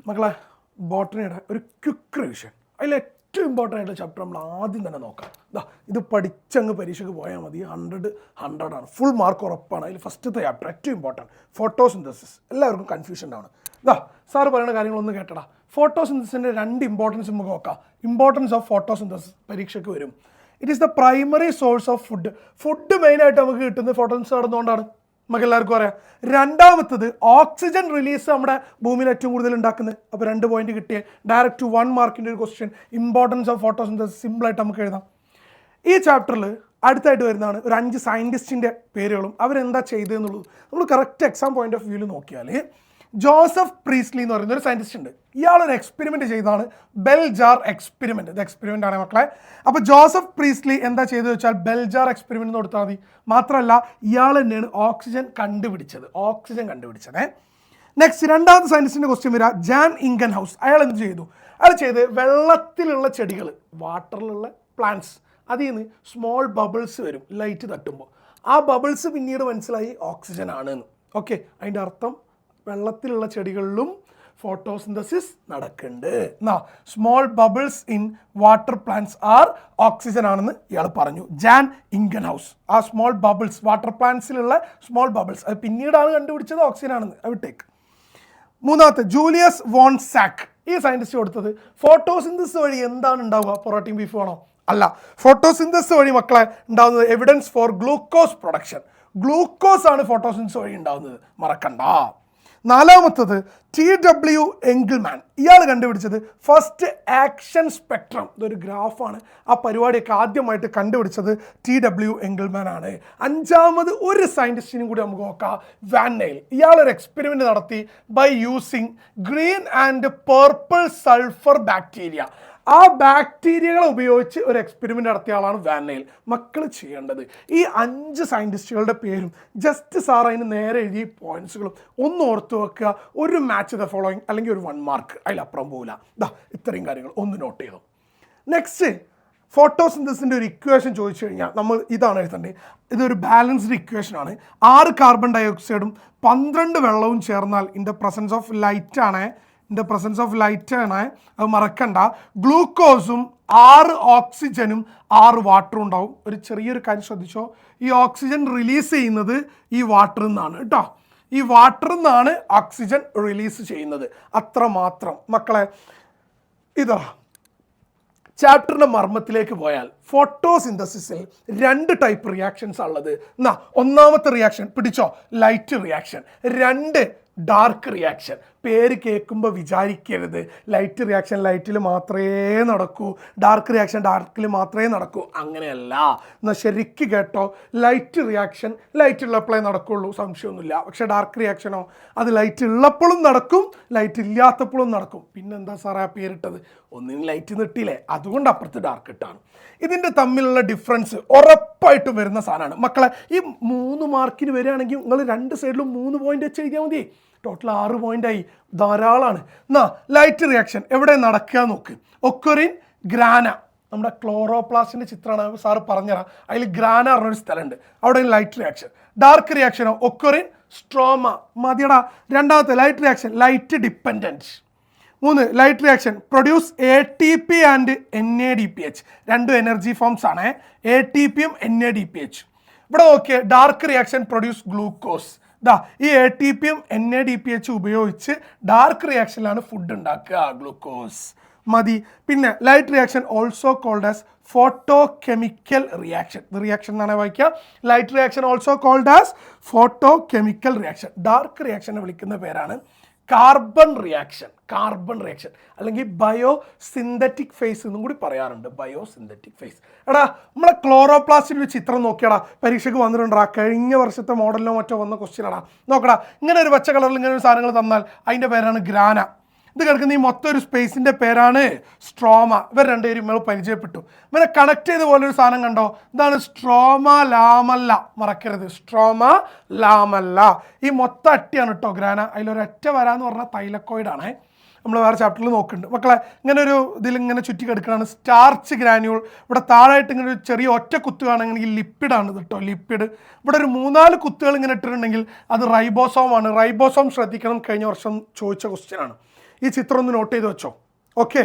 മക്കളെ ബോട്ടണിയുടെ ഒരു quick revision, അതിൽ ഏറ്റവും ഇമ്പോർട്ടൻ്റ് ആയിട്ടുള്ള ചാപ്റ്റർ നമ്മൾ ആദ്യം തന്നെ നോക്കാം. ഇത് പഠിച്ചങ്ങ് പരീക്ഷയ്ക്ക് പോയാൽ മതി. 100 ആണ്, ഫുൾ മാർക്ക് ഉറപ്പാണ്. അതിൽ ഫസ്റ്റത്തെ ചാപ്റ്റർ ഏറ്റവും ഇമ്പോർട്ടൻറ്റ് ഫോട്ടോസിന്തസിസ്. എല്ലാവർക്കും കൺഫ്യൂഷൻ ആണ്. സാറ് പറയുന്ന കാര്യങ്ങളൊന്നും കേട്ടടാ. ഫോട്ടോസിന്തസിൻ്റെ 2 ഇമ്പോർട്ടൻസ് നമുക്ക് നോക്കാം. ഇമ്പോർട്ടൻസ് ഓഫ് ഫോട്ടോസിന്തസിസ് പരീക്ഷയ്ക്ക് വരും. It is the primary source of food. Food മെയിനായിട്ട് നമുക്ക് കിട്ടുന്നത് ഫോട്ടോസിന്തസിസ് നടന്നുകൊണ്ടാണ്, നമുക്ക് എല്ലാവർക്കും അറിയാം. രണ്ടാമത്തത് ഓക്സിജൻ റിലീസ് നമ്മുടെ ഭൂമിയിൽ ഏറ്റവും കൂടുതൽ ഉണ്ടാക്കുന്നത്. അപ്പോൾ 2 പോയിന്റ് കിട്ടിയ ഡയറക്റ്റ് 1 മാർക്കിൻ്റെ ഒരു ക്വസ്റ്റ്യൻ. ഇമ്പോർട്ടൻസ് ഓഫ് ഫോട്ടോസിന്തസിസ് സിമ്പിളായിട്ട് നമുക്ക് എഴുതാം. ഈ ചാപ്റ്ററിൽ അടുത്തായിട്ട് വരുന്നതാണ് ഒരു 5 സയൻറ്റിസ്റ്റിൻ്റെ പേരുകളും അവരെന്താ ചെയ്തതെന്നുള്ളത്. നമ്മൾ കറക്റ്റ് എക്സാം പോയിന്റ് ഓഫ് വ്യൂവിൽ നോക്കിയാൽ ജോസഫ് പ്രീസ്ലി എന്ന് പറയുന്ന ഒരു സയൻറ്റിസ്റ്റ് ഉണ്ട്. ഇയാളൊരു എക്സ്പെരിമെൻറ്റ് ചെയ്താണ് ബെൽ ജാർ എക്സ്പെരിമെൻറ്റ്. ഇത് എക്സ്പെരിമെൻ്റ് ആണ് മക്കളെ. അപ്പോൾ ജോസഫ് പ്രീസ്ലി എന്താ ചെയ്തത് വെച്ചാൽ ബെൽ ജാർ എക്സ്പെരിമെൻറ്റ് എന്ന് കൊടുത്താൽ മതി. മാത്രമല്ല ഇയാൾ തന്നെയാണ് ഓക്സിജൻ കണ്ടുപിടിച്ചത്. നെക്സ്റ്റ് രണ്ടാമത്തെ സയൻറ്റിസ്റ്റിൻ്റെ ക്വസ്റ്റ്യൻ വരിക ജാൻ ഇംഗൻ ഹൗസ്. അയാൾ എന്ത് ചെയ്തു? അയാൾ ചെയ്ത് വെള്ളത്തിലുള്ള ചെടികൾ, വാട്ടറിലുള്ള പ്ലാന്റ്സ്, അതിൽ നിന്ന് സ്മോൾ ബബിൾസ് വരും ലൈറ്റ് തട്ടുമ്പോൾ. ആ ബബിൾസ് പിന്നീട് മനസ്സിലായി ഓക്സിജൻ ആണെന്ന്. ഓക്കെ, അതിൻ്റെ അർത്ഥം വെള്ളത്തിലുള്ള ചെടികളിലും ഫോട്ടോസിന്തസിസ് നടക്കുന്നുണ്ട്. Small bubbles in water plants are oxygen ആണെന്ന് ഇയാൾ പറഞ്ഞു. Jan Ingenhousz. ആ സ്മോൾ ബബിൾസ് വാട്ടർ പ്ലാന്റ്സിലുള്ള സ്മോൾ ബബിൾസ് അത് പിന്നീടാണ് കണ്ടുപിടിച്ചത് ഓക്സിജൻ ആണെന്ന്. I will take. മൂന്നാമത്തെ ജൂലിയസ് വോൺ സാക്ക്. ഈ സയൻറ്റിസ്റ്റ് കൊടുത്തത് ഫോട്ടോസിന്തസിസ് വഴി എന്താണ് ഉണ്ടാവുക? പൊറോട്ടയും ബീഫും ആണോ? അല്ല. ഫോട്ടോസിന്തസിസ് വഴി മക്കളെ ഉണ്ടാകുന്നത് evidence four glucose production. Glucose ആണ് ഫോട്ടോസിന്തസിസ് വഴി ഉണ്ടാകുന്നത്, മറക്കണ്ട. നാലാമത്തത് TW എങ്കിൾമാൻ. ഇയാൾ കണ്ടുപിടിച്ചത് ഫസ്റ്റ് ആക്ഷൻ സ്പെക്ട്രം. ഇതൊരു ഗ്രാഫാണ്. ആ പരിപാടിയൊക്കെ ആദ്യമായിട്ട് കണ്ടുപിടിച്ചത് TW എങ്കിൾമാൻ ആണ്. അഞ്ചാമത് ഒരു സയൻറ്റിസ്റ്റിനും കൂടി നമുക്ക് നോക്കാം, വാൻ നെയിൽ. ഇയാളൊരു എക്സ്പെരിമെൻറ്റ് നടത്തി by using green and purple sulphur bacteria. ആ ബാക്ടീരിയകളെ ഉപയോഗിച്ച് ഒരു എക്സ്പെരിമെൻ്റ് നടത്തിയ ആളാണ് വാൻ നെയിൽ. മക്കൾ ചെയ്യേണ്ടത് ഈ 5 സയൻറ്റിസ്റ്റുകളുടെ പേരും ജസ്റ്റ് സാർ അതിന് നേരെ എഴുതി പോയിന്റ്സുകളും ഒന്ന് ഓർത്ത് വെക്കുക. ഒരു മാച്ച് ദ ഫോളോയിങ് അല്ലെങ്കിൽ ഒരു 1 മാർക്ക്, അതിലപ്പുറം പോകില്ല. ഇത്രയും കാര്യങ്ങൾ ഒന്ന് നോട്ട് ചെയ്തു. നെക്സ്റ്റ് ഫോട്ടോസിന്തസിൻ്റെ ഒരു ഇക്വേഷൻ ചോദിച്ചു കഴിഞ്ഞാൽ നമ്മൾ ഇതാണ് എഴുതേണ്ടത്. ഇതൊരു ബാലൻസ്ഡ് ഇക്വേഷനാണ്. 6 കാർബൺ ഡൈ ഓക്സൈഡും 12 വെള്ളവും ചേർന്നാൽ in the presence of light ആണ്. അത് മറക്കണ്ട. ഗ്ലൂക്കോസും 6 ഓക്സിജനും 6 വാട്ടറും ഉണ്ടാവും. ഒരു ചെറിയൊരു കാര്യം ശ്രദ്ധിച്ചോ, ഈ ഓക്സിജൻ റിലീസ് ചെയ്യുന്നത് ഈ വാട്ടറിൽ നിന്നാണ് കേട്ടോ. ഈ വാട്ടറിൽ നിന്നാണ് ഓക്സിജൻ റിലീസ് ചെയ്യുന്നത്. അത്രമാത്രം മക്കളെ. ഇതാ ചാപ്റ്ററിൻ്റെ മർമ്മത്തിലേക്ക് പോയാൽ ഫോട്ടോസിന്തസിസിൽ 2 ടൈപ്പ് റിയാക്ഷൻസ് ഉള്ളത്. ഒന്നാമത്തെ റിയാക്ഷൻ പിടിച്ചോ, ലൈറ്റ് റിയാക്ഷൻ. 2 dark reaction. പേര് കേൾക്കുമ്പോൾ വിചാരിക്കരുത് ലൈറ്റ് റിയാക്ഷൻ ലൈറ്റിൽ മാത്രമേ നടക്കൂ, ഡാർക്ക് റിയാക്ഷൻ ഡാർക്കിൽ മാത്രമേ നടക്കൂ. അങ്ങനെയല്ല. എന്നാൽ ശരിക്കും കേട്ടോ, ലൈറ്റ് റിയാക്ഷൻ ലൈറ്റ് ഉള്ളപ്പോഴേ നടക്കുള്ളൂ, സംശയമൊന്നുമില്ല. പക്ഷേ ഡാർക്ക് റിയാക്ഷനോ അത് ലൈറ്റ് ഉള്ളപ്പോഴും നടക്കും, ലൈറ്റ് ഇല്ലാത്തപ്പോഴും നടക്കും. പിന്നെന്താ സാറേ ആ പേരിട്ടത്? ഒന്നിനും ലൈറ്റ് നിട്ടില്ലേ, അതുകൊണ്ട് അപ്പുറത്ത് ഡാർക്ക് ഇട്ടാണ്. ഇതിൻ്റെ തമ്മിലുള്ള ഡിഫറൻസ് ഉറപ്പായിട്ടും വരുന്ന സാധനമാണ് മക്കളെ. ഈ 3 മാർക്കിന് വരികയാണെങ്കിൽ നിങ്ങൾ 2 സൈഡിലും 3 പോയിന്റ് വെച്ച് എഴുതിയാൽ മതി. ടോട്ടൽ 6 പോയിൻ്റായി, ധാരാളമാണ്. ലൈറ്റ് റിയാക്ഷൻ എവിടെ നടക്കുക നോക്ക്. ഒക്കറിൻ ഗ്രാന, നമ്മുടെ ക്ലോറോപ്ലാസ്റ്റിൻ്റെ ചിത്രമാണ് സാറ് പറഞ്ഞുതരാം. അതിൽ ഗ്രാന പറഞ്ഞൊരു സ്ഥലമുണ്ട്, അവിടെ ലൈറ്റ് റിയാക്ഷൻ. ഡാർക്ക് റിയാക്ഷനോ ഒക്കറിൻ സ്ട്രോമ. മതിയടാ. രണ്ടാമത്തെ light reaction light dependent. 3 light reaction produce ATP and NADPH. 2 energy forms ആണ്, ATPയും NADPH. ഇവിടെ നോക്കിയേ, ഡാർക്ക് റിയാക്ഷൻ പ്രൊഡ്യൂസ് ഗ്ലൂക്കോസ്. ഈ ATPയും NADPH ഉപയോഗിച്ച് ഡാർക്ക് റിയാക്ഷനിലാണ് ഫുഡ് ഉണ്ടാക്കുക, ഗ്ലൂക്കോസ്. മതി. പിന്നെ light reaction also called as photochemical reaction. ഇത് റിയാക്ഷൻ എന്നാണ് വായിക്കുക. Light reaction also called as photochemical reaction. Dark റിയാക്ഷനെ വിളിക്കുന്ന പേരാണ് കാർബൺ റിയാക്ഷൻ അല്ലെങ്കിൽ ബയോ സിന്തറ്റിക് ഫേസ് എന്നും കൂടി പറയാറുണ്ട്. Biosynthetic phase. എടാ നമ്മളെ ക്ലോറോപ്ലാസ്റ്റിൻ്റെ ഒരു ചിത്രം നോക്കിയടാ, പരീക്ഷയ്ക്ക് വന്നിട്ടുണ്ടാ. കഴിഞ്ഞ വർഷത്തെ മോഡലിനോ മറ്റോ വന്ന ക്വസ്റ്റ്യൻ ആടാ. നോക്കടാ, ഇങ്ങനെ ഒരു പച്ച കളറിൽ ഇങ്ങനെ ഒരു സാധനങ്ങൾ തന്നാൽ അതിൻ്റെ പേരാണ് ഗ്രാന. ഇത് കിടക്കുന്ന ഈ മൊത്തം ഒരു സ്പേസിൻ്റെ പേരാണ് സ്ട്രോമ. ഇവർ 2 പേരും നമ്മൾ പരിചയപ്പെട്ടു. ഇവരെ കണക്ട് ചെയ്ത പോലെ ഒരു സാധനം കണ്ടോ, ഇതാണ് സ്ട്രോമ ലാമല്ല. മറക്കരുത്, സ്ട്രോമ ലാമല്ല. ഈ മൊത്തം അട്ടിയാണ് കേട്ടോ ഗ്രാന. അതിലൊരൊറ്റ വരാന്ന് പറഞ്ഞാൽ തൈലക്കോയിഡാണ്. നമ്മൾ വേറെ ചാപ്റ്ററിൽ നോക്കുന്നുണ്ട് മക്കളെ. ഇങ്ങനെ ഒരു ഇതിലിങ്ങനെ ചുറ്റി കിടക്കുകയാണ് സ്റ്റാർച്ച് ഗ്രാന്യൂൾ. ഇവിടെ താഴായിട്ട് ഇങ്ങനെ ഒരു ചെറിയ ഒറ്റ കുത്തുകയാണെങ്കിൽ ലിപ്പിഡാണ് കേട്ടോ, ലിപ്പിഡ്. ഇവിടെ ഒരു 3-4 കുത്തുകൾ ഇങ്ങനെ ഇട്ടിട്ടുണ്ടെങ്കിൽ അത് റൈബോസോമാണ്. റൈബോസോം ശ്രദ്ധിക്കണം, കഴിഞ്ഞ വർഷം ചോദിച്ച ക്വസ്റ്റ്യനാണ്. ഈ ചിത്രം ഒന്ന് നോട്ട് ചെയ്ത് വെച്ചോ. ഓക്കെ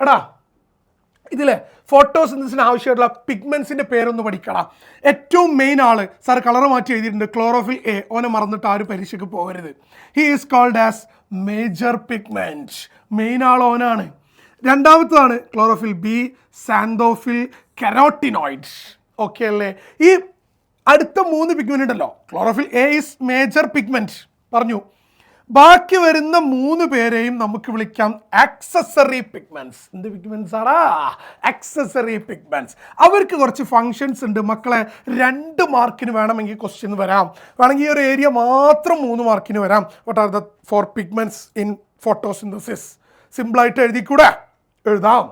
എടാ, ഇതിലെ ഫോട്ടോസിന്തസിന് ആവശ്യമായിട്ടുള്ള പിഗ്മെന്റ്സിന്റെ പേരൊന്ന് പഠിക്കണം. ഏറ്റവും മെയിൻ ആള് സാർ കളർ മാറ്റി എഴുതിയിട്ടുണ്ട്, ക്ലോറോഫിൽ എ. ഓനെ മറന്നിട്ട് ആരും പരീക്ഷയ്ക്ക് പോകരുത്. He is called as major pigment. Main ആൾ ഓനാണ്. രണ്ടാമത്തതാണ് chlorophyll B, xanthophyll, carotenoid. Okay അല്ലേ? ഈ അടുത്ത 3 പിഗ്മെന്റ് ഉണ്ടല്ലോ, chlorophyll A is major pigment പറഞ്ഞു. ബാക്കി വരുന്ന 3 പേരെയും നമുക്ക് വിളിക്കാം ആക്സസറി പിഗ്മെന്റ്സ്. എന്ത് പിഗ്മെന്റ്സ് ആടാ? Accessory pigments. അവർക്ക് കുറച്ച് ഫങ്ഷൻസ് ഉണ്ട് മക്കളെ. 2 മാർക്കിന് വേണമെങ്കിൽ ക്വസ്റ്റ്യൻ വരാം, വേണമെങ്കിൽ ഈ ഒരു ഏരിയ മാത്രം 3 മാർക്കിന് വരാം. What are the 4 pigments in photosynthesis? സിമ്പിളായിട്ട് എഴുതിക്കൂടെ? എഴുതാം.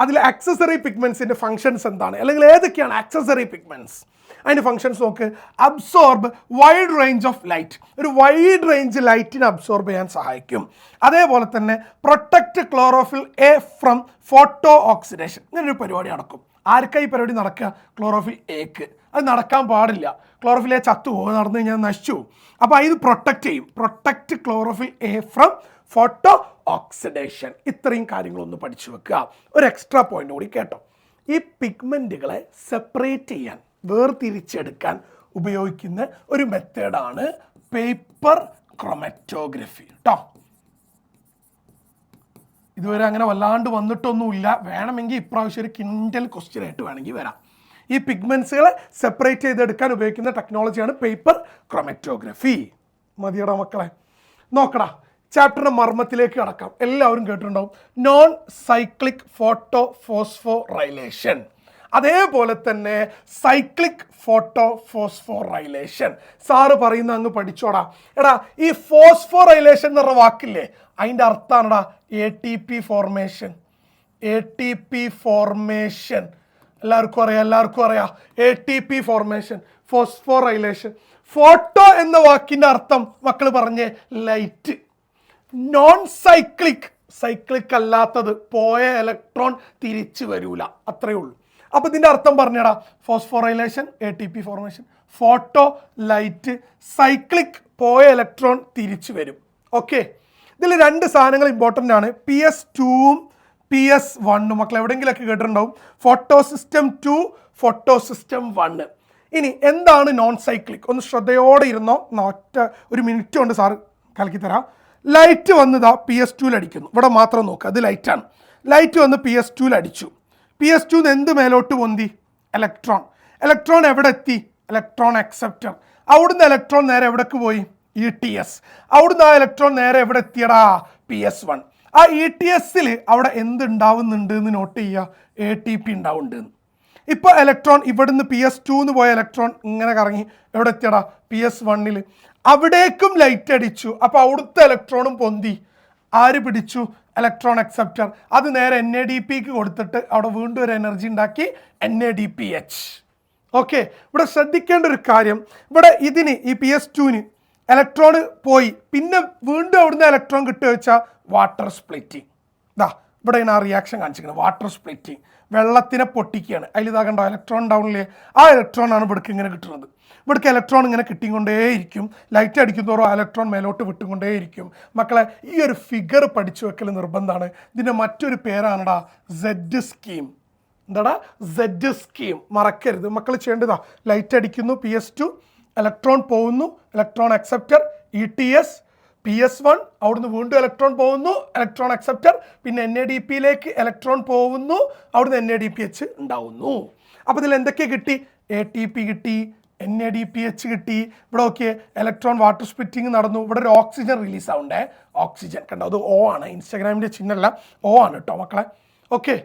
അതിൽ ആക്സസറി പിഗ്മെന്റ്സിന്റെ ഫങ്ഷൻസ് എന്താണ്, അല്ലെങ്കിൽ ഏതൊക്കെയാണ് ആക്സസറി പിഗ്മെന്റ്സ്? അതിൻ്റെ ഫങ്ഷൻസ് നോക്ക്. Absorb wide range of light. ഒരു വൈഡ് റേഞ്ച് ലൈറ്റിനെ അബ്സോർബ് ചെയ്യാൻ സഹായിക്കും. അതേപോലെ തന്നെ protect chlorophyll A from photo oxidation. ഇങ്ങനൊരു പരിപാടി നടക്കും. ആർക്കായി പരിപാടി നടക്കുക? ക്ലോറോഫിൽ എക്ക്. അത് നടക്കാൻ പാടില്ല. ക്ലോറോഫിൽ എ ചത്തുപോകും, നടന്നു കഴിഞ്ഞാൽ നശിച്ചു പോകും. അപ്പോൾ ഇത് പ്രൊട്ടക്റ്റ് ചെയ്യും. Protect chlorophyll A from photo oxidation. ഇത്രയും കാര്യങ്ങളൊന്ന് പഠിച്ചു വെക്കുക. ഒരു എക്സ്ട്രാ പോയിന്റ് കൂടി കേട്ടോ. ഈ പിഗ്മെൻറ്റുകളെ സെപ്പറേറ്റ് ചെയ്യാൻ, വേർതിരിച്ചെടുക്കാൻ ഉപയോഗിക്കുന്ന ഒരു മെത്തേഡാണ് പേപ്പർ ക്രൊമറ്റോഗ്രഫി കേട്ടോ. ഇതുവരെ അങ്ങനെ വല്ലാണ്ട് വന്നിട്ടൊന്നുമില്ല. വേണമെങ്കിൽ ഇപ്രാവശ്യം ഒരു കിൻഡൽ ക്വസ്റ്റ്യൻ ആയിട്ട് വേണമെങ്കിൽ വരാം. ഈ പിഗ്മെന്റ്സുകളെ സെപ്പറേറ്റ് ചെയ്തെടുക്കാൻ ഉപയോഗിക്കുന്ന ടെക്നോളജിയാണ് പേപ്പർ ക്രൊമറ്റോഗ്രഫി. മതിയടാ മക്കളെ, നോക്കടാ. ചാപ്റ്ററിന്റെ മർമ്മത്തിലേക്ക് കടക്കാം. എല്ലാവരും കേട്ടിട്ടുണ്ടാവും നോൺ സൈക്ലിക് ഫോട്ടോ ഫോസ്ഫോറൈലേഷൻ. അതേപോലെ തന്നെ സൈക്ലിക് ഫോട്ടോ ഫോസ്ഫോറൈലേഷൻ. സാറ് പറയുന്ന അങ്ങ് പഠിച്ചോടാ. എടാ, ഈ ഫോസ്ഫോറൈലേഷൻ എന്ന് പറഞ്ഞ വാക്കില്ലേ, അതിൻ്റെ അർത്ഥമാണെടാ ATP ഫോർമേഷൻ. ATP ഫോർമേഷൻ എല്ലാവർക്കും അറിയാം. ATP formation, ഫോസ്ഫോറൈലേഷൻ. ഫോട്ടോ എന്ന വാക്കിൻ്റെ അർത്ഥം മക്കൾ പറഞ്ഞേ ലൈറ്റ്. നോൺ സൈക്ലിക്, സൈക്ലിക് അല്ലാത്തത്, പോയ ഇലക്ട്രോൺ തിരിച്ചു വരൂല, അത്രയേ ഉള്ളൂ. അപ്പോൾ ഇതിൻ്റെ അർത്ഥം പറഞ്ഞടാ. ഫോസ്ഫോറൈലേഷൻ, ATP formation. Photo light, cyclic, പോയ ഇലക്ട്രോൺ തിരിച്ചു വരും. ഓക്കെ, ഇതിൽ 2 സാധനങ്ങൾ ഇമ്പോർട്ടൻ്റ് ആണ്. PS2ഉം PS1ഉം. മക്കൾ എവിടെയെങ്കിലൊക്കെ കേട്ടിട്ടുണ്ടാവും. Photo system 2, photo system 1. ഇനി എന്താണ് നോൺ സൈക്ലിക്? ഒന്ന് ശ്രദ്ധയോടെ ഇരുന്നോ. ഒറ്റ ഒരു മിനിറ്റ് കൊണ്ട് സാറ് കലക്കി തരാം. ലൈറ്റ് വന്നതാ PS2 അടിക്കുന്നു. ഇവിടെ മാത്രം നോക്കുക, അത് ലൈറ്റാണ്. ലൈറ്റ് വന്ന് PS2 അടിച്ചു. PS2 എന്ത് മേലോട്ട് പൊന്തി? ഇലക്ട്രോൺ. ഇലക്ട്രോൺ എവിടെ എത്തി? Electron acceptor. അവിടുന്ന് ഇലക്ട്രോൺ നേരെ എവിടേക്ക് പോയി? ETS. അവിടുന്ന് ആ ഇലക്ട്രോൺ നേരെ എവിടെ എത്തിയടാ? PS1. ആ ETSൽ അവിടെ എന്ത് ഉണ്ടാവുന്നുണ്ട് എന്ന് നോട്ട് ചെയ്യുക. ATP ഉണ്ടാവുന്നുണ്ട്. ഇപ്പോൾ ഇലക്ട്രോൺ ഇവിടുന്ന് PS2 പോയ ഇലക്ട്രോൺ ഇങ്ങനെ കറങ്ങി എവിടെ എത്തിയടാ? PS1. അവിടേക്കും ലൈറ്റ് അടിച്ചു. അപ്പോൾ അവിടുത്തെ ഇലക്ട്രോണും പൊന്തി. ആര് പിടിച്ചു? Electron acceptor. അത് നേരെ NADPക്ക് കൊടുത്തിട്ട് അവിടെ വീണ്ടും ഒരു എനർജി ഉണ്ടാക്കി, NADPH. ഓക്കെ, ഇവിടെ ശ്രദ്ധിക്കേണ്ട ഒരു കാര്യം, ഇവിടെ ഇതിന് ഈ PS2ന് ഇലക്ട്രോൺ പോയി, പിന്നെ വീണ്ടും അവിടുന്ന് ഇലക്ട്രോൺ കിട്ടുക വെച്ചാൽ വാട്ടർ സ്പ്ലിറ്റിങ്. ഇതാ ഇവിടെ ആ റിയാക്ഷൻ കാണിച്ചിരിക്കുന്നത്, വാട്ടർ സ്പ്ലിറ്റിങ്. വെള്ളത്തിനെ പൊട്ടിക്കുകയാണ്. അതിൽ ഇതാ കണ്ടോ ഇലക്ട്രോൺ ഉണ്ടാവില്ലേ? ആ ഇലക്ട്രോൺ ആണ് ഇവിടേക്ക് ഇങ്ങനെ കിട്ടുന്നത്. ഇവിടേക്ക് ഇലക്ട്രോൺ ഇങ്ങനെ കിട്ടിക്കൊണ്ടേയിരിക്കും. ലൈറ്റ് അടിക്കുന്നതോറും ആ ഇലക്ട്രോൺ മേലോട്ട് വിട്ടുകൊണ്ടേയിരിക്കും. മക്കളെ, ഈ ഒരു ഫിഗർ പഠിച്ചു വെക്കൽ നിർബന്ധമാണ്. ഇതിൻ്റെ മറ്റൊരു പേരാണടാ Z സ്കീം. എന്താടാ? Z scheme. മറക്കരുത് മക്കൾ. ചെയ്യേണ്ടതാ, ലൈറ്റ് അടിക്കുന്നു PS2, ഇലക്ട്രോൺ പോകുന്നു, ഇലക്ട്രോൺ അക്സെപ്റ്റർ ETS, PS1, അവിടുന്ന് വീണ്ടും ഇലക്ട്രോൺ പോകുന്നു, ഇലക്ട്രോൺ അക്സെപ്റ്റർ, പിന്നെ NADPയിലേക്ക് ഇലക്ട്രോൺ പോകുന്നു, അവിടുന്ന് NADPH ഉണ്ടാവുന്നു. അപ്പോൾ ഇതിൽ എന്തൊക്കെ കിട്ടി? ATP കിട്ടി, NADPH കിട്ടി. ഇവിടെ ഓക്കെ, ഇലക്ട്രോൺ വാട്ടർ സ്പ്ലിറ്റിംഗ് നടന്നു. ഇവിടെ ഒരു ഓക്സിജൻ റിലീസ് ആവണ്ടേ. ഓക്സിജൻ കണ്ടോ, അത് O ആണ്. ഇൻസ്റ്റാഗ്രാമിൻ്റെ ചിഹ്നമല്ല, O ആണ് കേട്ടോ മക്കളെ. ഓക്കെ,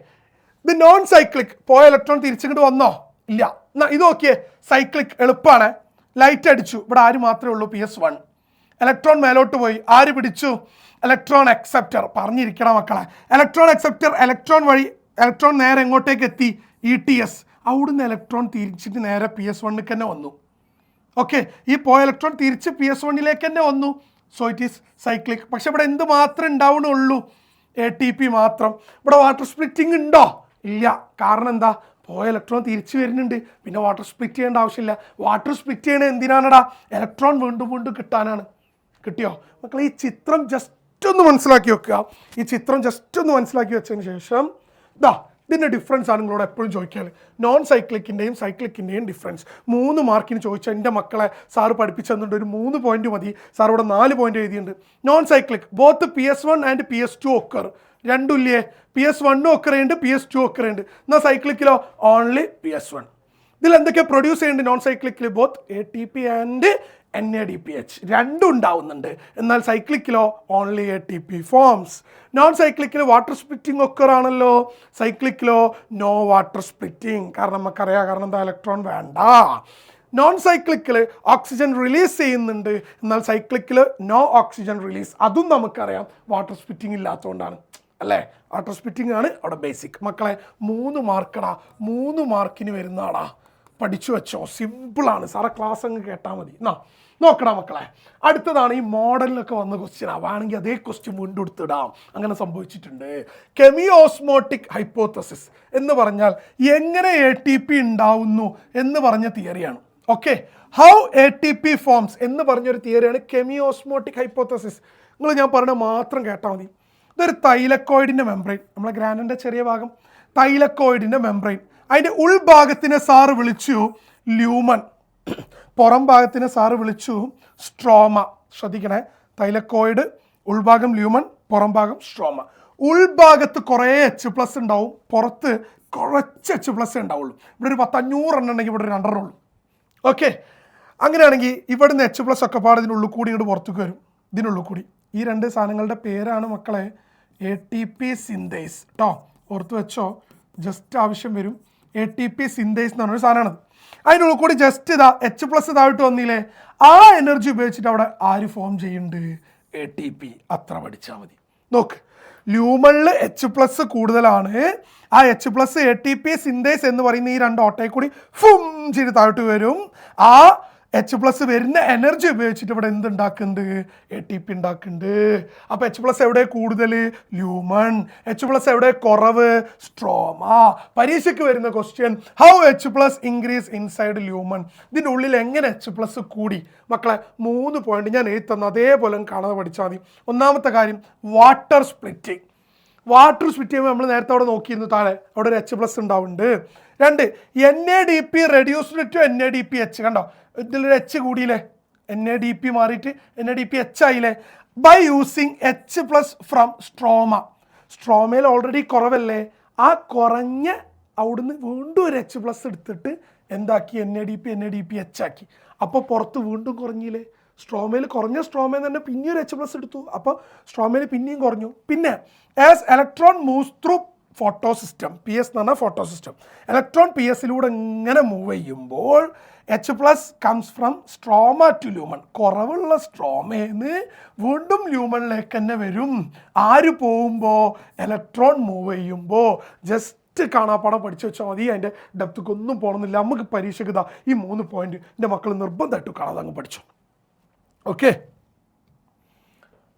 ഇത് നോൺ സൈക്ലിക്. പോയ ഇലക്ട്രോൺ തിരിച്ചിങ്ങോട്ട് വന്നോ? ഇല്ല. എന്നാൽ ഇത് നോക്കിയേ, സൈക്ലിക്. എളുപ്പമാണ്. ലൈറ്റ് അടിച്ചു, ഇവിടെ ആര് മാത്രമേ ഉള്ളൂ? PS1. ഇലക്ട്രോൺ മേലോട്ട് പോയി, ആര് പിടിച്ചു? Electron acceptor. പറഞ്ഞിരിക്കണം മക്കളെ. ഇലക്ട്രോൺ അക്സെപ്റ്റർ, ഇലക്ട്രോൺ വഴി ഇലക്ട്രോൺ നേരെ എങ്ങോട്ടേക്ക് എത്തി? ETS. അവിടുന്ന് ഇലക്ട്രോൺ തിരിച്ചിട്ട് നേരെ PS1ക്ക് തന്നെ വന്നു. ഓക്കെ, ഈ പോയ ഇലക്ട്രോൺ തിരിച്ച് PS1ലേക്ക് തന്നെ വന്നു. So it is cyclic. പക്ഷെ ഇവിടെ എന്ത് മാത്രമേ ഉണ്ടാവുന്നുള്ളൂ? ATP മാത്രം. ഇവിടെ വാട്ടർ സ്പ്ലിറ്റിംഗ് ഉണ്ടോ? ഇല്ല. കാരണം എന്താ? പോയ ഇലക്ട്രോൺ തിരിച്ചു വരുന്നുണ്ട്, പിന്നെ വാട്ടർ സ്പ്ലിറ്റ് ചെയ്യേണ്ട ആവശ്യമില്ല. വാട്ടർ സ്പ്ലിറ്റ് ചെയ്യണത് എന്തിനാണടാ? ഇലക്ട്രോൺ വീണ്ടും വീണ്ടും കിട്ടാനാണ്. കിട്ടിയോ മക്കളെ? ഈ ചിത്രം ജസ്റ്റ് ജസ്റ്റ് ഒന്ന് മനസ്സിലാക്കി വെക്കുക. ഈ ചിത്രം ജസ്റ്റ് ഒന്ന് മനസ്സിലാക്കി വെച്ചതിന് ശേഷം ഇതിൻ്റെ ഡിഫറൻസ് ആണ് നിങ്ങളോട് എപ്പോഴും ചോദിക്കാറ്. നോൺ സൈക്ലിക്കിൻ്റെയും സൈക്ലിക്കിൻ്റെയും ഡിഫറൻസ് 3 മാർക്കിന് ചോദിച്ചാൽ എൻ്റെ മക്കളെ സാറ് പഠിപ്പിച്ചു തന്നിട്ട് ഒരു 3 പോയിന്റ് മതി. സാർ ഇവിടെ 4 പോയിന്റ് എഴുതിയിട്ടുണ്ട്. Non cyclic both PS1 and PS2 occur, രണ്ടുമില്ലേ? PS1 ഒക്കറുണ്ട്, PS2 ഒക്കറുണ്ട്. എന്നാൽ സൈക്ലിക്കിലോ ഓൺലി PS1. ഇതിൽ എന്തൊക്കെ പ്രൊഡ്യൂസ് ചെയ്യുന്നുണ്ട് നോൺ സൈക്ലിക്കിൽ? ബോത്ത് ATP ആൻഡ് NADPH രണ്ടും ഉണ്ടാവുന്നുണ്ട്. എന്നാൽ സൈക്ലിക്കിലോ ഓൺലി ATP ഫോംസ്. നോൺ സൈക്ലിക്കിൽ വാട്ടർ സ്പ്ലിറ്റിംഗ് ഒക്കറാണല്ലോ, സൈക്ലിക്കിലോ നോ വാട്ടർ സ്പ്ലിറ്റിംഗ്. കാരണം നമുക്കറിയാം, കാരണം എന്താ, ഇലക്ട്രോൺ വേണ്ട. നോൺ സൈക്ലിക്കിൽ ഓക്സിജൻ റിലീസ് ചെയ്യുന്നുണ്ട്, എന്നാൽ സൈക്ലിക്കിൽ നോ ഓക്സിജൻ റിലീസ്. അതും നമുക്കറിയാം, വാട്ടർ സ്പ്ലിറ്റിംഗ് ഇല്ലാത്തതുകൊണ്ടാണ് അല്ലേ. വാട്ടർ സ്പ്ലിറ്റിംഗ് ആണ് അവിടെ ബേസിക്. മക്കളെ 3 മാർക്കടാ, 3 മാർക്കിന് വരുന്നതാടാ. പഠിച്ചു വെച്ചോ, സിമ്പിളാണ്. സാറെ ക്ലാസ് അങ്ങ് കേട്ടാൽ മതി. നോക്കണം മക്കളെ. അടുത്തതാണ് ഈ മോഡലിലൊക്കെ വന്ന ക്വസ്റ്റ്യൻ. വേണമെങ്കിൽ അതേ ക്വസ്റ്റ്യൻ വീണ്ടും എടുത്തിടാം. അങ്ങനെ സംഭവിച്ചിട്ടുണ്ട്. കെമിയോസ്മോട്ടിക് ഹൈപ്പോത്തസിസ് എന്ന് പറഞ്ഞാൽ എങ്ങനെ ATP ഉണ്ടാവുന്നു എന്ന് പറഞ്ഞ തിയറിയാണ്. ഓക്കെ, ഹൗ ATP ഫോംസ് എന്ന് പറഞ്ഞൊരു തിയറിയാണ് കെമിയോസ്മോട്ടിക് ഹൈപ്പോത്തസിസ്. നിങ്ങൾ ഞാൻ പറഞ്ഞ മാത്രം കേട്ടാൽ മതി. ഇതൊരു തൈലക്കോയിഡിൻ്റെ മെംബ്രെയിൻ, നമ്മളെ ഗ്രാൻഡിൻ്റെ ചെറിയ ഭാഗം, തൈലക്കോയിഡിൻ്റെ മെംബ്രെയിൻ. അതിൻ്റെ ഉൾഭാഗത്തിനെ സാറ് വിളിച്ചു ല്യൂമൻ, പുറം ഭാഗത്തിനെ സാറ് വിളിച്ചു സ്ട്രോമ. ശ്രദ്ധിക്കണേ, തൈലക്കോയിഡ്, ഉൾഭാഗം ല്യൂമൻ, പുറം ഭാഗം സ്ട്രോമ. ഉൾഭാഗത്ത് കുറേ H+ ഉണ്ടാവും, പുറത്ത് കുറച്ച് H+ ഉണ്ടാവുള്ളൂ. ഇവിടെ ഒരു 500 എണ്ണം ഉണ്ടെങ്കിൽ ഇവിടെ 2 ഉള്ളൂ. ഓക്കെ, അങ്ങനെയാണെങ്കിൽ ഇവിടുന്ന് H+ ഒക്കെ പാടെ ഇതിനുള്ളിൽ കൂടി ഇങ്ങോട്ട് പുറത്തേക്ക് വരും. ഇതിനുള്ളിൽ കൂടി ഈ 2 സാധനങ്ങളുടെ പേരാണ് മക്കളെ ATP സിന്തേസ് കേട്ടോ. ഓർത്ത് വെച്ചോ, ജസ്റ്റ് ആവശ്യം വരും. ATP സിന്തേസ് എന്ന് പറഞ്ഞൊരു സാധനമാണത്. അതിനുള്ളിൽ കൂടി ജസ്റ്റ് H+ ഇതായിട്ട് വന്നില്ലേ, ആ എനർജി ഉപയോഗിച്ചിട്ട് അവിടെ ആര് ഫോം ചെയ്യുന്നുണ്ട്? ATP. അത്ര പഠിച്ചാൽ മതി. നോക്ക്, ല്യൂമണിൽ H+ കൂടുതലാണ്. ആ H+ ATP സിന്തേസ് എന്ന് പറയുന്ന ഈ 2 ഓട്ടയിൽ കൂടി ഫും ചെയ്ത് താഴോട്ട് വരും. ആ H+ വരുന്ന എനർജി ഉപയോഗിച്ചിട്ട് ഇവിടെ എന്തുണ്ടാക്കുന്നുണ്ട്? ATP ഉണ്ടാക്കുന്നുണ്ട്. അപ്പോൾ H+ എവിടെ കൂടുതൽ? ല്യൂമൺ. H+ എവിടെ കുറവ്? സ്ട്രോമ. പരീക്ഷയ്ക്ക് വരുന്ന question, how H+ increase inside lumen. ഇതിൻ്റെ ഉള്ളിൽ എങ്ങനെ H+ കൂടി? മക്കളെ 3 പോയിന്റ് ഞാൻ എഴുതി തന്നു, അതേപോലെ കാണാതെ പഠിച്ചാൽ മതി. ഒന്നാമത്തെ കാര്യം വാട്ടർ സ്പ്ലിറ്റിംഗ്. വാട്ടർ സ്പ്ലിറ്റ് ചെയ്യുമ്പോൾ നമ്മൾ നേരത്തെ അവിടെ നോക്കിയിരുന്നു, താഴെ അവിടെ ഒരു H+ ഉണ്ടാവുന്നുണ്ട്. 2, NADP റെഡ്യൂസ്ഡ് ടു NADPH. കണ്ടോ, ഇതിലൊരു H കൂടിയില്ലേ, NADP മാറിയിട്ട് NADPH ആയില്ലേ. By using H+ from stroma. സ്ട്രോമയിൽ ഓൾറെഡി കുറവല്ലേ, ആ കുറഞ്ഞ അവിടുന്ന് വീണ്ടും ഒരു H+ എടുത്തിട്ട് എന്താക്കി? NADPH ആക്കി. അപ്പോൾ പുറത്ത് വീണ്ടും കുറഞ്ഞില്ലേ. സ്ട്രോമയിൽ കുറഞ്ഞ സ്ട്രോമയിൽ തന്നെ പിന്നെയും ഒരു H+ എടുത്തു, അപ്പോൾ സ്ട്രോമയിൽ പിന്നെയും കുറഞ്ഞു. പിന്നെ as electron moves through photo system, PS എന്ന് പറഞ്ഞാൽ ഫോട്ടോ സിസ്റ്റം, ഇലക്ട്രോൺ PS-ലൂടെ ഇങ്ങനെ മൂവ് ചെയ്യുമ്പോൾ H+ comes from stroma to lumen. കുറവുള്ള സ്ട്രോമേന്ന് വീണ്ടും ല്യൂമണിലേക്ക് തന്നെ വരും. ആര് പോകുമ്പോൾ? ഇലക്ട്രോൺ മൂവ് ചെയ്യുമ്പോൾ. ജസ്റ്റ് കാണാപ്പാടം പഠിച്ചു വെച്ചാൽ മതി, അതിൻ്റെ ഡെപ്ത്ക്ക് ഒന്നും പോകണമെന്നില്ല. നമുക്ക് പരീക്ഷയ്ക്ക് ഈ 3 പോയിന്റ് എൻ്റെ മക്കൾ നിർബന്ധമായിട്ട് കാണാതെ അങ്ങ് പഠിച്ചു. ഓക്കെ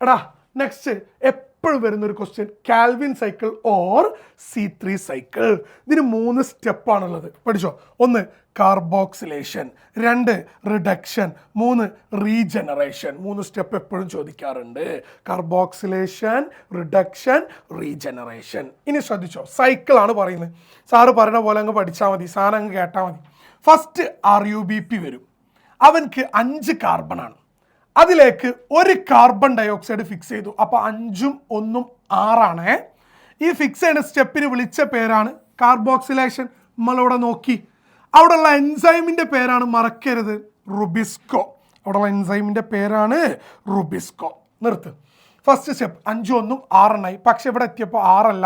എടാ, നെക്സ്റ്റ് എപ്പോഴും വരുന്നൊരു question, Calvin cycle or C3 cycle. ഇതിന് 3 സ്റ്റെപ്പാണുള്ളത്, പഠിച്ചോ. 1 കാർബോക്സിലേഷൻ, 2 റിഡക്ഷൻ, 3 റീജനറേഷൻ. 3 സ്റ്റെപ്പ് എപ്പോഴും ചോദിക്കാറുണ്ട്, കാർബോക്സിലേഷൻ, റിഡക്ഷൻ, റീജനറേഷൻ. ഇനി ശ്രദ്ധിച്ചോ, സൈക്കിളാണ് പറയുന്നത്. സാറ് പറയുന്ന പോലെ അങ്ങ് പഠിച്ചാൽ മതി, സാധനം അങ്ങ് കേട്ടാൽ മതി. ഫസ്റ്റ് RUBP വരും, അവൻക്ക് 5 കാർബണാണ്. അതിലേക്ക് 1 കാർബൺ ഡയോക്സൈഡ് ഫിക്സ് ചെയ്തു, അപ്പോൾ 5ഉം 1ഉം 6ആണ്. ഈ ഫിക്സ് ചെയ്യുന്ന സ്റ്റെപ്പിന് വിളിച്ച പേരാണ് കാർബോക്സിലേഷൻ. നമ്മളിവിടെ നോക്കി, അവിടെയുള്ള എൻസൈമിൻ്റെ പേരാണ്, മറക്കരുത്, റുബിസ്കോ. അവിടെയുള്ള എൻസൈമിൻ്റെ പേരാണ് റുബിസ്കോ. നിർത്ത്. ഫസ്റ്റ് സ്റ്റെപ്പ് 5ഉം 1ഉം 6 പക്ഷെ ഇവിടെ എത്തിയപ്പോൾ 6 അല്ല,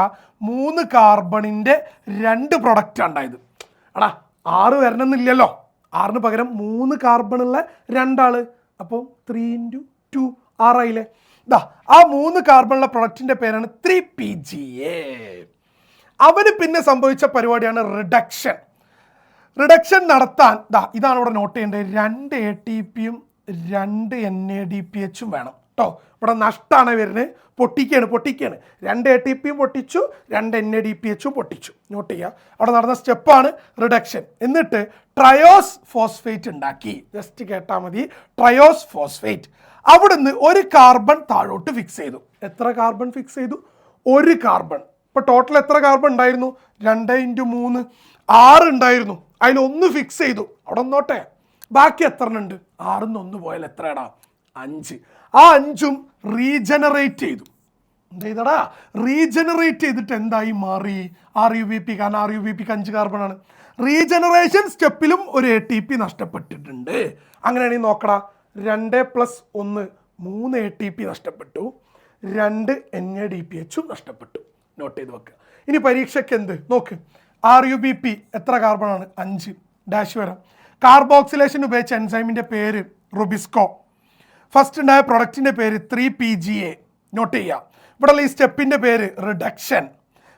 3 കാർബണിൻ്റെ 2 പ്രൊഡക്റ്റാണ് ഉണ്ടായത്. എടാ 6 വരണമെന്നില്ലല്ലോ, 6ന് പകരം 3 കാർബണുള്ള 2 ആള്, അപ്പോൾ 3 × 2 6 ആ 3 കാർബണുള്ള പ്രൊഡക്റ്റിൻ്റെ പേരാണ് 3PGA. അവന് പിന്നെ സംഭവിച്ച പരിപാടിയാണ് റിഡക്ഷൻ. റിഡക്ഷൻ നടത്താൻ ഇതാണ് ഇവിടെ നോട്ട് ചെയ്യേണ്ടത്, 2 ATPയും 2 NADPHും വേണം കേട്ടോ. ഇവിടെ നഷ്ടമാണ് വരുന്നത്, പൊട്ടിക്കുകയാണ്. 2 ATPയും പൊട്ടിച്ചു, 2 NADPHും പൊട്ടിച്ചു. നോട്ട് ചെയ്യുക, അവിടെ നടന്ന സ്റ്റെപ്പാണ് റിഡക്ഷൻ. എന്നിട്ട് ട്രയോസ് ഫോസ്ഫേറ്റ് ഉണ്ടാക്കി. ജസ്റ്റ് കേട്ടാൽ മതി, ട്രയോസ് ഫോസ്ഫേറ്റ്. അവിടുന്ന് ഒരു കാർബൺ താഴോട്ട് ഫിക്സ് ചെയ്തു. എത്ര കാർബൺ ഫിക്സ് ചെയ്തു? ഒരു കാർബൺ. ഇപ്പോൾ ടോട്ടൽ എത്ര കാർബൺ ഉണ്ടായിരുന്നു? 2 × 3 6 ഉണ്ടായിരുന്നു. അതിലൊന്ന് ഫിക്സ് ചെയ്തു, അവിടെ ഒന്നോട്ടെ. ബാക്കി എത്ര ഉണ്ട്? 6 1 പോയാൽ എത്രയാടാ? 5. ആ 5ഉം റീജനറേറ്റ് ചെയ്തു. എന്ത് ചെയ്തടാ? റീജനറേറ്റ് ചെയ്തിട്ട് എന്തായി മാറി? RUBP. കാരണം RUBPക്ക് 5 കാർബൺ ആണ്. റീജനറേഷൻ സ്റ്റെപ്പിലും ഒരു ATP നഷ്ടപ്പെട്ടിട്ടുണ്ട്. അങ്ങനെയാണെങ്കിൽ നോക്കടാ, 2 + 1 3 ATP നഷ്ടപ്പെട്ടു, 2 NADPH നഷ്ടപ്പെട്ടു. നോട്ട് ചെയ്ത് വെക്കുക. ഇനി പരീക്ഷയ്ക്ക് എന്ത് നോക്ക്, RUBP എത്ര കാർബൺ ആണ്? 5. ഡാഷ് വരാം. കാർബോക്സിലേഷൻ ഉപയോഗിച്ച എൻസൈമിൻ്റെ പേര് റുബിസ്കോ. ഫസ്റ്റ് ഉണ്ടായ പ്രൊഡക്റ്റിൻ്റെ പേര് 3PGA. നോട്ട് ചെയ്യുക. ഇവിടെയുള്ള ഈ സ്റ്റെപ്പിൻ്റെ പേര് റിഡക്ഷൻ.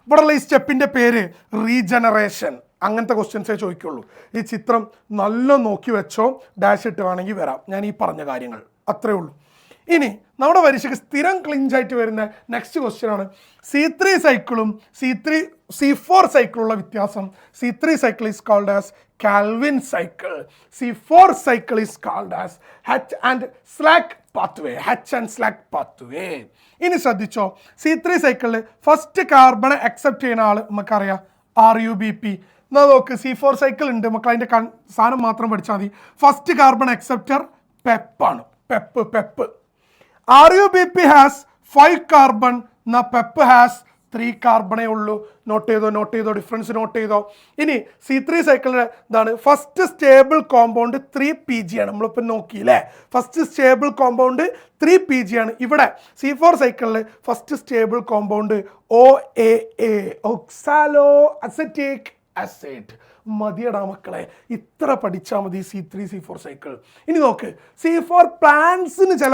ഇവിടെയുള്ള ഈ സ്റ്റെപ്പിൻ്റെ പേര് റീജനറേഷൻ. അങ്ങനത്തെ ക്വസ്റ്റ്യൻസേ ചോദിക്കുള്ളൂ. ഈ ചിത്രം നല്ല നോക്കി വെച്ചോ, ഡാഷ് ഇട്ട് വേണമെങ്കിൽ വരാം. ഞാൻ ഈ പറഞ്ഞ കാര്യങ്ങൾ അത്രേ ഉള്ളൂ. ഇനി നമ്മുടെ പരീക്ഷയ്ക്ക് സ്ഥിരം ക്ലിഞ്ചായിട്ട് വരുന്ന നെക്സ്റ്റ് ക്വസ്റ്റ്യൻ ആണ് C3 സൈക്കിളും C4 സൈക്കിളുള്ള വ്യത്യാസം. C3 cycle is called as Calvin cycle. C4 cycle is called as Hatch and Slack pathway. ഇനി ശ്രദ്ധിച്ചോ, C3 സൈക്കിളിൽ ഫസ്റ്റ് കാർബണെ അക്സെപ്റ്റ് ചെയ്യുന്ന ആൾ നമുക്കറിയാം RUBP. എന്നാൽ നോക്ക്, C4 സൈക്കിൾ ഉണ്ട് മക്കൾ, അതിൻ്റെ സാധനം മാത്രം പഠിച്ചാൽ മതി. ഫസ്റ്റ് കാർബൺ അക്സെപ്റ്റർ പെപ്പാണ്. പെപ്പ്. RUBP ഹാസ് 5 കാർബൺ, എന്നാൽ പെപ്പ് ഹാസ് 3 കാർബണേ ഉള്ളൂ. നോട്ട് ചെയ്തോ, ഡിഫറൻസ് നോട്ട് ചെയ്തോ. ഇനി C3 സൈക്കിളിൻ്റെ ഇതാണ് ഫസ്റ്റ് സ്റ്റേബിൾ കോമ്പൗണ്ട് 3PG ആണ്. നമ്മളിപ്പോൾ നോക്കിയില്ലേ, ഫസ്റ്റ് സ്റ്റേബിൾ കോമ്പൗണ്ട് 3PG ആണ്. ഇവിടെ C4 സൈക്കിളിൽ first stable compound OAA, oxaloacetic acid. മതിയടാ മക്കളെ, ഇത്ര പഠിച്ചാൽ മതി C3 C4 സൈക്കിൾ. ഇനി നോക്ക്, C4 പ്ലാന്റ്സിന് ചില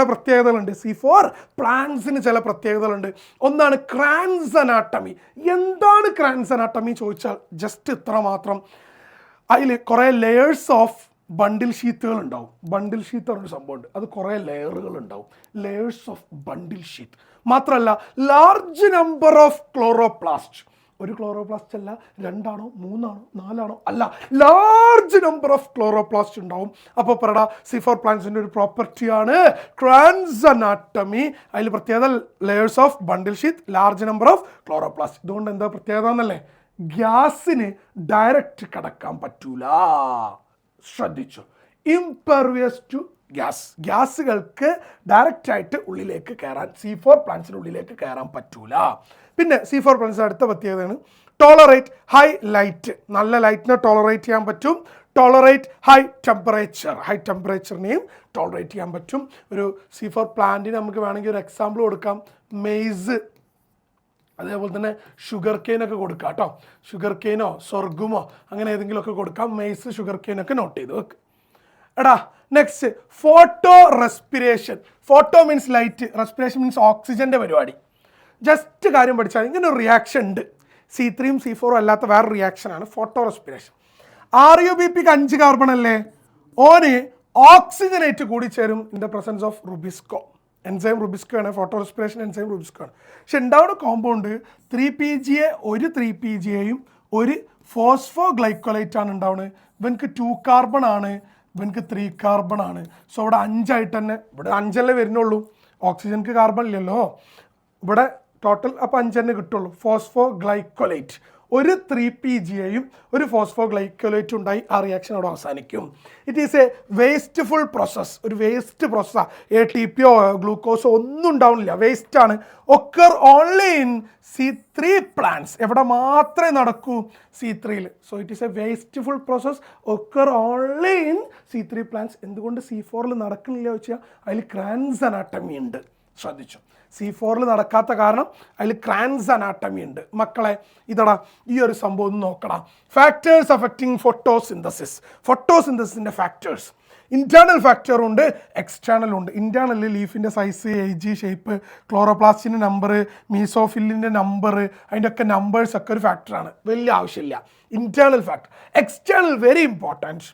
പ്രത്യേകതകളുണ്ട്. ഒന്നാണ് ക്രാൻസ് അനാട്ടമി. എന്താണ് ക്രാൻസ് അനാട്ടമി ചോദിച്ചാൽ ജസ്റ്റ് ഇത്ര മാത്രം. അതിൽ കുറേ ലെയേഴ്സ് ഓഫ് ബണ്ടിൽ ഷീത്തുകൾ ഉണ്ടാവും. ബണ്ടിൽ ഷീത്ത് എന്നൊരു സംഭവമുണ്ട്, അത് കുറേ ലെയറുകൾ ഉണ്ടാവും. ലെയേഴ്സ് ഓഫ് ബണ്ടിൽ ഷീത്ത് മാത്രമല്ല, ലാർജ് നമ്പർ ഓഫ് ക്ലോറോപ്ലാസ്റ്റ്. ഒരു ക്ലോറോപ്ലാസ്റ്റ് അല്ല, 2 ആണോ 3 ആണോ 4 ആണോ അല്ല, ലാർജ് നമ്പർ ഓഫ് ക്ലോറോപ്ലാസ്റ്റ് ഉണ്ടാവും. അപ്പോൾ പറടാ, C4 പ്ലാന്റ്സിൻ്റെ ഒരു പ്രോപ്പർട്ടിയാണ് ക്രാൻസ് അനാട്ടമി. അതിൽ പ്രത്യേകത layers of bundle sheath, large number of chloroplast. ഇതുകൊണ്ട് എന്താ പ്രത്യേകത എന്നല്ലേ, ഗ്യാസിന് ഡയറക്റ്റ് കടക്കാൻ പറ്റൂല. ശ്രദ്ധിച്ചു, ഇംപെർവിയസ് ടു ഗ്യാസുകൾക്ക് ഡയറക്റ്റ് ആയിട്ട് ഉള്ളിലേക്ക് കയറാൻ C4 പ്ലാന്റ്സിൻ്റെ ഉള്ളിലേക്ക് കയറാൻ പറ്റൂല. പിന്നെ C4 പ്ലാന്റ്സിൻ്റെ അടുത്ത പ്രത്യേകതയാണ് ടോളറേറ്റ് ഹൈ ലൈറ്റ്. നല്ല ലൈറ്റിനെ ടോളറേറ്റ് ചെയ്യാൻ പറ്റും. ടോളറേറ്റ് ഹൈ ടെമ്പറേച്ചറിനെയും ടോളറേറ്റ് ചെയ്യാൻ പറ്റും. ഒരു C4 പ്ലാന്റിന് നമുക്ക് വേണമെങ്കിൽ ഒരു എക്സാമ്പിൾ കൊടുക്കാം. മെയ്സ്, അതേപോലെ തന്നെ ഷുഗർ കെയിനൊക്കെ കൊടുക്കാം കേട്ടോ. ഷുഗർ കെയിനോ സൊർഗുമോ അങ്ങനെ ഏതെങ്കിലുമൊക്കെ കൊടുക്കാം. മെയ്സ്, ഷുഗർ കെയിനൊക്കെ നോട്ട് ചെയ്ത് വെക്ക്. എടാ next, photorespiration. Photo means light, respiration means ഓക്സിജൻ്റെ പരിപാടി. ജസ്റ്റ് കാര്യം പഠിച്ചാൽ ഇങ്ങനെ ഒരു റിയാക്ഷൻ ഉണ്ട്. C3 C4 അല്ലാത്ത വേറെ റിയാക്ഷനാണ് ഫോട്ടോ റെസ്പിറേഷൻ. RUBPക്ക് 5 കാർബൺ അല്ലേ, ഓന് ഓക്സിജനേറ്റ് കൂടി ചേരും in the presence of rubisco. Enzyme rubisco ആണ്, ഫോട്ടോ റെസ്പിറേഷൻ എൻസൈം റുബിസ്കോ ആണ്. പക്ഷെ ഉണ്ടാവുന്ന കോമ്പൗണ്ട് 3PGA, ഒരു 3PGAയും ഒരു ഫോസ്ഫോ ഗ്ലൈക്കോലൈറ്റ് ആണ് ഉണ്ടാവുന്നത്. ഇവനക്ക് 2 കാർബൺ ആണ്, ഇവനക്ക് 3 കാർബൺ ആണ്. സോ ഇവിടെ 5 ആയിട്ട് തന്നെ, ഇവിടെ 5 വരുന്നുള്ളൂ. ഓക്സിജൻക്ക് കാർബൺ ഇല്ലല്ലോ ഇവിടെ. ടോട്ടൽ അപ്പോൾ 5 തന്നെ കിട്ടുള്ളൂ. ഫോസ്ഫോ ഗ്ലൈക്കോലൈറ്റ്, ഒരു 3PGAയും ഒരു ഫോസ്ഫോ ഗ്ലൈക്കോലൈറ്റും ഉണ്ടായി ആ റിയാക്ഷൻ അവിടെ അവസാനിക്കും. It is a wasteful process. ഒരു വേസ്റ്റ് പ്രോസസ്സാണ്. ATPയോ ഗ്ലൂക്കോസോ ഒന്നും ഉണ്ടാവുന്നില്ല, വേസ്റ്റാണ്. Occur only in C3 plants. എവിടെ മാത്രമേ നടക്കൂ? C3യിൽ. So it is a wasteful process, occur only in C3 plants. എന്തുകൊണ്ട് C4ൽ നടക്കുന്നില്ല വെച്ചാൽ അതിൽ ക്രാൻസ് അനാട്ടമി ഉണ്ട്. ശ്രദ്ധിച്ചു, C4ൽ നടക്കാത്ത കാരണം അതിൽ ക്രാൻസ് അനാട്ടമി ഉണ്ട്. മക്കളെ ഇതടാ ഈ ഒരു സംഭവം ഒന്ന് നോക്കണം. ഫാക്ടേഴ്സ് അഫക്റ്റിംഗ് ഫോട്ടോസിന്തസിൻ്റെ ഫാക്ടേഴ്സ്. ഇൻറ്റേർണൽ ഫാക്ടറുണ്ട്, എക്സ്റ്റേണലുണ്ട്. ഇൻറ്റേർണലിൽ ലീഫിൻ്റെ സൈസ്, ഏജ്, ഷേപ്പ്, ക്ലോറോപ്ലാസ്റ്റിൻ്റെ നമ്പർ, മീസോഫില്ലിൻ്റെ നമ്പർ, അതിൻ്റെ ഒക്കെ നമ്പേഴ്സൊക്കെ ഒരു ഫാക്ടറാണ്, വലിയ ആവശ്യമില്ല. Internal factor. External very important.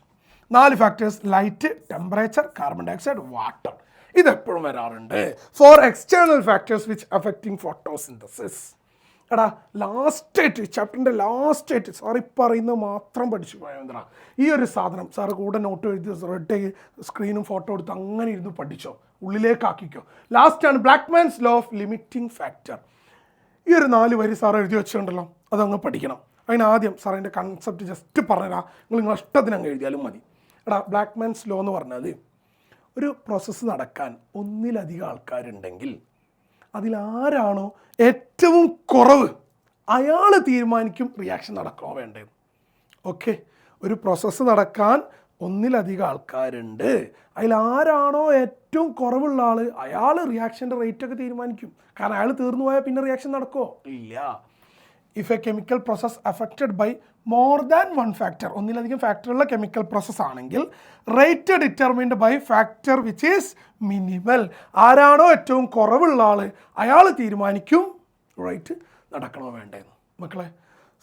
4 factors: light, temperature, carbon dioxide, water. ഇതെപ്പോഴും വരാറുണ്ട്. 4 external factors which affecting photosynthesis. എടാ ലാസ്റ്റായിട്ട്, ചാപ്റ്ററിൻ്റെ ലാസ്റ്റായിട്ട് സാർ പറയുന്നത് മാത്രം പഠിച്ചു പോയാൽ ഈ ഒരു സാധനം സാറ് കൂടെ നോട്ട് എഴുതി റെഡ് സ്ക്രീനും ഫോട്ടോ എടുത്ത് അങ്ങനെ ഇരുന്ന് പഠിച്ചോ. ഉള്ളിലേക്കാക്കിക്കോ. ലാസ്റ്റാണ് ബ്ലാക്ക്മാൻസ് ലോ ഓഫ് ലിമിറ്റിംഗ് ഫാക്ടർ. ഈ ഒരു 4 വരി സാർ എഴുതി വെച്ചിട്ടുണ്ടല്ലോ, അതങ്ങ് പഠിക്കണം. അതിനാദ്യം സാർ അതിൻ്റെ കൺസെപ്റ്റ് ജസ്റ്റ് പറഞ്ഞുതരാം, നിങ്ങളെ ഇഷ്ടത്തിന് അങ്ങ് എഴുതിയാലും മതി. എടാ, ബ്ലാക്ക്മാൻസ് ലോ എന്ന് പറഞ്ഞാൽ ഒരു പ്രോസസ്സ് നടക്കാൻ ഒന്നിലധികം ആൾക്കാരുണ്ടെങ്കിൽ അതിലാരാണോ ഏറ്റവും കുറവ് അയാൾ തീരുമാനിക്കും റിയാക്ഷൻ നടക്കണോ വേണ്ടത്. ഓക്കെ, ഒരു പ്രോസസ്സ് നടക്കാൻ ഒന്നിലധികം ആൾക്കാരുണ്ട്, അതിലാരാണോ ഏറ്റവും കുറവുള്ള ആൾ അയാൾ റിയാക്ഷൻ്റെ റേറ്റൊക്കെ തീരുമാനിക്കും. കാരണം അയാൾ തീർന്നു പോയാൽ പിന്നെ റിയാക്ഷൻ നടക്കുമോ? ഇല്ല. If a chemical process affected by more than 1 factor, ഒന്നിലധികം ഫാക്ടറുള്ള കെമിക്കൽ പ്രോസസ് ആണെങ്കിൽ rate determined by factor which is minimal. ആരാണോ ഏറ്റവും കുറവുള്ള ആൾ അയാൾ തീരുമാനിക്കും റേറ്റ് നടക്കണോ വേണ്ടതെന്ന്. മക്കളെ,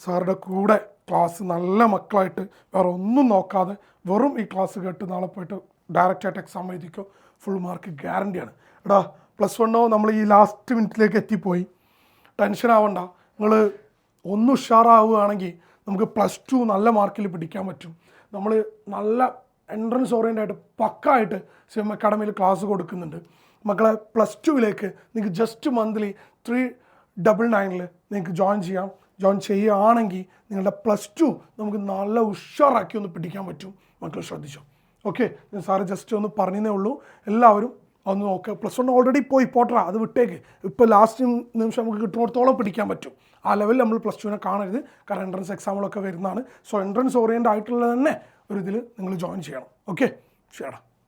സാറുടെ കൂടെ ക്ലാസ് നല്ല മക്കളായിട്ട് വേറെ ഒന്നും നോക്കാതെ വെറും ഈ ക്ലാസ് കേട്ട് നാളെ പോയിട്ട് ഡയറക്റ്റായിട്ട് എക്സാം എഴുതിക്കോ, ഫുൾ മാർക്ക് ഗ്യാരണ്ടിയാണ്. എടാ, +1 നമ്മൾ ഈ ലാസ്റ്റ് മിനിറ്റിലേക്ക് എത്തിപ്പോയി, ടെൻഷൻ ആവണ്ട. നിങ്ങൾ ഒന്ന് ഉഷാറാവുകയാണെങ്കിൽ നമുക്ക് +2 നല്ല മാർക്കിൽ പിടിക്കാൻ പറ്റും. നമ്മൾ നല്ല എൻട്രൻസ് ഓറിയൻ്റായിട്ട് പക്കായിട്ട് സിഎം അക്കാഡമിയിൽ ക്ലാസ് കൊടുക്കുന്നുണ്ട്. മക്കളെ, +2ലേക്ക് നിങ്ങൾക്ക് ജസ്റ്റ് മന്ത്ലി 399 നിങ്ങൾക്ക് ജോയിൻ ചെയ്യാം. ജോയിൻ ചെയ്യുകയാണെങ്കിൽ നിങ്ങളുടെ +2 നമുക്ക് നല്ല ഉഷാറാക്കി ഒന്ന് പിടിക്കാൻ പറ്റും. മക്കൾ ശ്രദ്ധിച്ചോ. ഓക്കെ, ഞാൻ സാറ് ജസ്റ്റ് ഒന്ന് പറഞ്ഞതേ ഉള്ളൂ. എല്ലാവരും ഒന്ന് നോക്കുക. +1 ഓൾറെഡി പോയി പോട്ടറാ, അത് വിട്ടേക്ക്. ഇപ്പോൾ ലാസ്റ്റ് നിമിഷം നമുക്ക് കിട്ടുന്നിടത്തോളം പിടിക്കാൻ പറ്റും. ആ ലെവലിൽ നമ്മൾ +2നെ കാണരുത്. കാരണം എൻട്രൻസ് എക്സാമുകളൊക്കെ വരുന്നതാണ്. സോ എൻട്രൻസ് ഓറിയൻ്റ് ആയിട്ടുള്ള തന്നെ ഒരു ഇതിൽ നിങ്ങൾ ജോയിൻ ചെയ്യണം. ഓക്കെ, ശരിടാ.